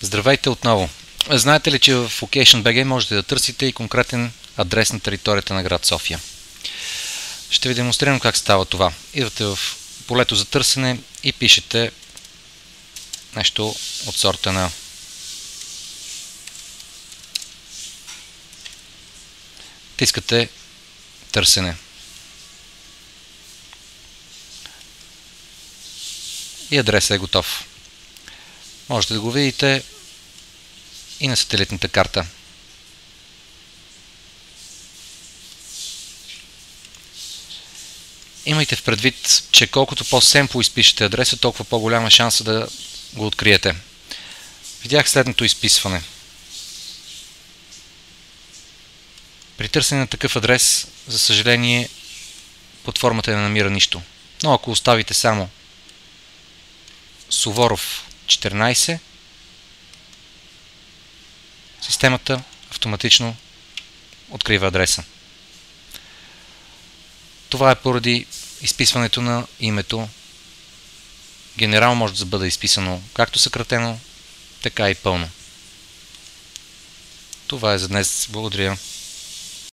Здравейте отново! Знаете ли, че в OccasionBG можете да търсите и конкретен адрес на територията на град София? Ще ви демонстрирам как става това. Идвате в полето за търсене и пишете нещо от сорта на тискате търсене. И адресът е готов. Можете да го видите и на сателитната карта. Имайте в предвид, че колкото по-семпло изпишете адреса, толкова по-голяма шанса да го откриете. Видях следното изписване. При търсене на такъв адрес, за съжаление, платформата не намира нищо. Но ако оставите само Суворов 14, системата автоматично открива адреса. Това е поради изписването на името. Генерално може да бъде изписано както съкратено, така и пълно. Това е за днес. Благодаря.